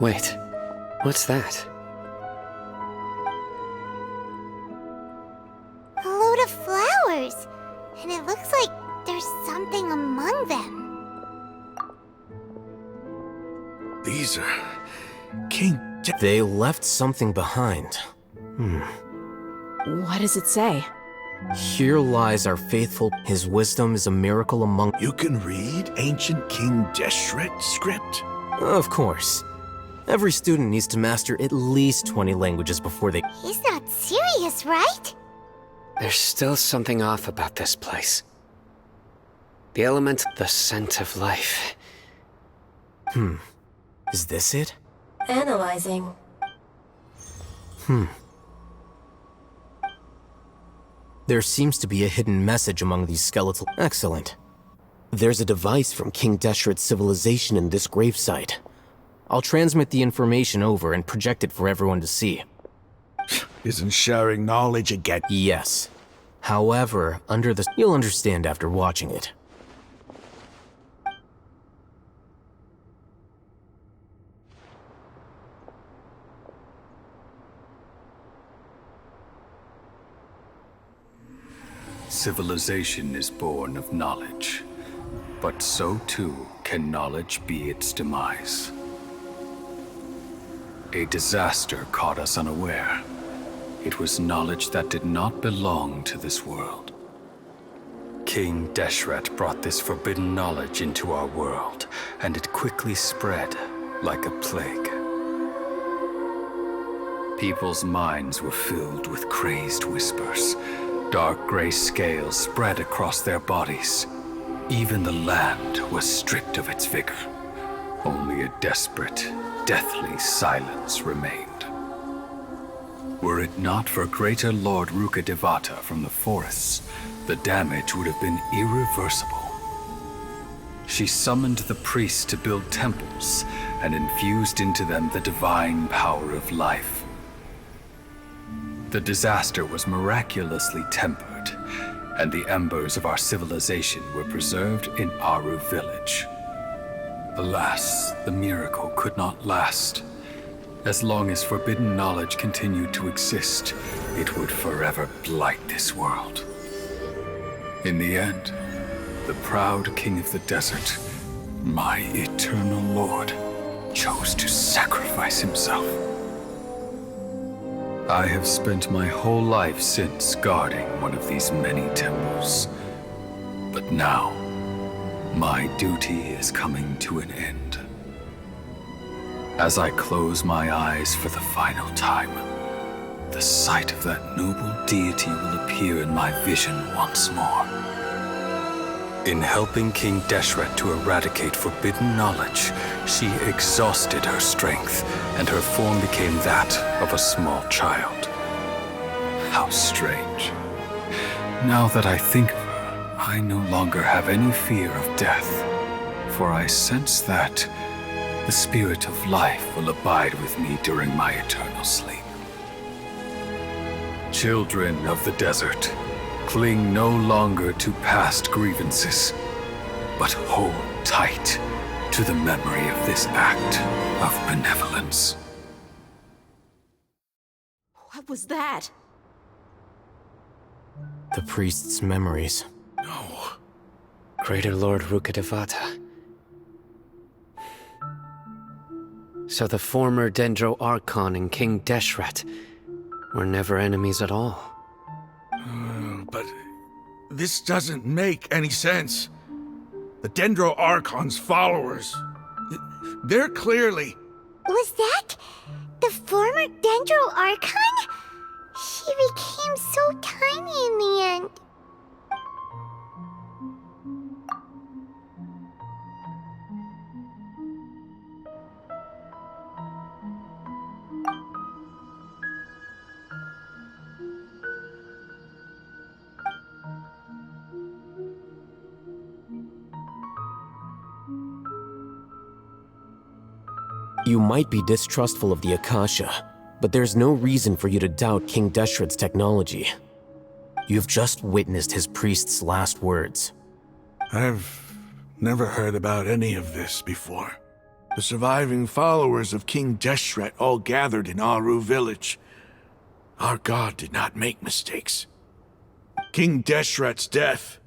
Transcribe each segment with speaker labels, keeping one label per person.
Speaker 1: Wait, what's that?
Speaker 2: A load of flowers. And it looks like there's something among them.
Speaker 3: These are... King
Speaker 4: They left something behind.
Speaker 5: What does it say?
Speaker 4: Here lies our faithful. His wisdom is a miracle among...
Speaker 3: You can read ancient King Deshret script?
Speaker 4: Of course. Every student needs to master at least 20 languages before they...
Speaker 2: He's not serious, right?
Speaker 1: There's still something off about this place. The element, the scent of life.
Speaker 4: Is this it?
Speaker 6: Analyzing.
Speaker 4: There seems to be a hidden message among these skeletal... Excellent. There's a device from King Deshret's civilization in this gravesite. I'll transmit the information over and project it for everyone to see.
Speaker 3: Isn't sharing knowledge again?
Speaker 4: Yes. However, under the... You'll understand after watching it.
Speaker 7: Civilization is born of knowledge, but so too can knowledge be its demise. A disaster caught us unaware. It was knowledge that did not belong to this world. King Deshret brought this forbidden knowledge into our world, and it quickly spread like a plague. People's minds were filled with crazed whispers. Dark gray scales spread across their bodies. Even the land was stripped of its vigor. Only a desperate, deathly silence remained. Were it not for greater Lord Rukkhadevata from the forests, the damage would have been irreversible. She summoned the priests to build temples and infused into them the divine power of life. The disaster was miraculously tempered, and the embers of our civilization were preserved in Aru village. Alas, the miracle could not last. As long as forbidden knowledge continued to exist, it would forever blight this world. In the end, the proud king of the desert, my eternal lord, chose to sacrifice himself. I have spent my whole life since guarding one of these many temples. But now, my duty is coming to an end. As I close my eyes for the final time, the sight of that noble deity will appear in my vision once more. In helping King Deshret to eradicate forbidden knowledge, she exhausted her strength, and her form became that of a small child. How strange. Now that I think of her, I no longer have any fear of death, for I sense that the spirit of life will abide with me during my eternal sleep. Children of the desert, cling no longer to past grievances, but hold tight to the memory of this act of benevolence.
Speaker 5: What was that?
Speaker 4: The priest's memories.
Speaker 3: No.
Speaker 1: Greater Lord Rukkhadevata. So the former Dendro Archon and King Deshret were never enemies at all.
Speaker 3: But this doesn't make any sense. The Dendro Archon's followers, they're clearly...
Speaker 2: Was that the former Dendro Archon? She became so tiny in the end.
Speaker 4: You might be distrustful of the Akasha, but there's no reason for you to doubt King Deshret's technology. You've just witnessed his priest's last words.
Speaker 3: I've never heard about any of this before. The surviving followers of King Deshret all gathered in Aru village. Our god did not make mistakes. King Deshret's death,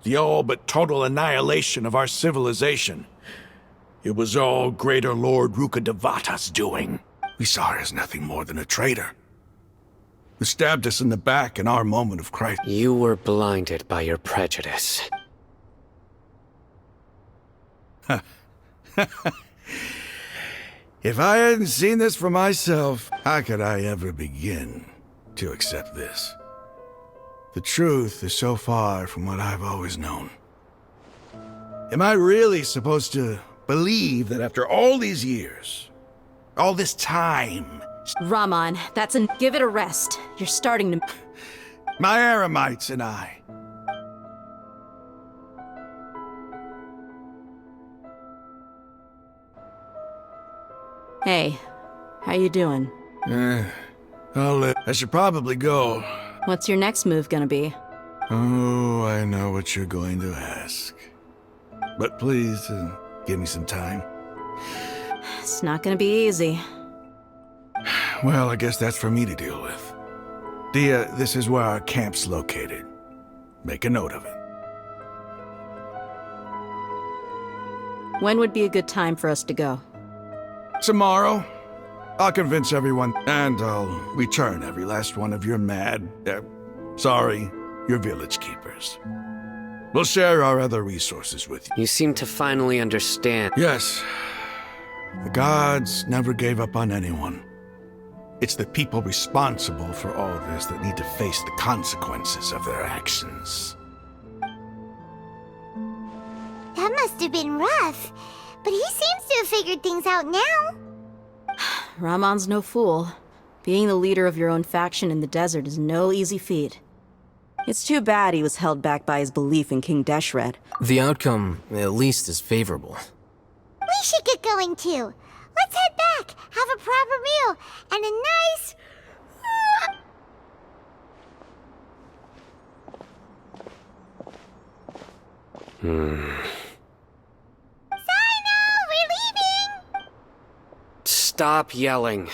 Speaker 3: the all but total annihilation of our civilization, it was all Greater Lord Rukkhadevata's doing. We saw her as nothing more than a traitor, who stabbed us in the back in our moment of crisis.
Speaker 1: You were blinded by your prejudice.
Speaker 3: If I hadn't seen this for myself, how could I ever begin to accept this? The truth is so far from what I've always known. Am I really supposed to believe that after all these years, all this time,
Speaker 5: Raman, give it a rest. You're starting to...
Speaker 3: my Eremites and I...
Speaker 5: Hey, how you doing?
Speaker 3: I should probably go.
Speaker 5: What's your next move gonna be?
Speaker 3: Oh, I know what you're going to ask. But please, give me some time.
Speaker 5: It's not gonna be easy.
Speaker 3: Well, I guess that's for me to deal with. Dia, this is where our camp's located. Make a note of it.
Speaker 5: When would be a good time for us to go?
Speaker 3: Tomorrow, I'll convince everyone, and I'll return every last one of your your village keepers. We'll share our other resources with you.
Speaker 1: You seem to finally understand.
Speaker 3: Yes, the gods never gave up on anyone. It's the people responsible for all this that need to face the consequences of their actions.
Speaker 2: That must have been rough, but he seems to have figured things out now.
Speaker 5: Raman's no fool. Being the leader of your own faction in the desert is no easy feat. It's too bad he was held back by his belief in King Deshret.
Speaker 4: The outcome, at least, is favorable.
Speaker 2: We should get going too. Let's head back, have a proper meal, and a nice... Sino, we're leaving!
Speaker 1: Stop yelling.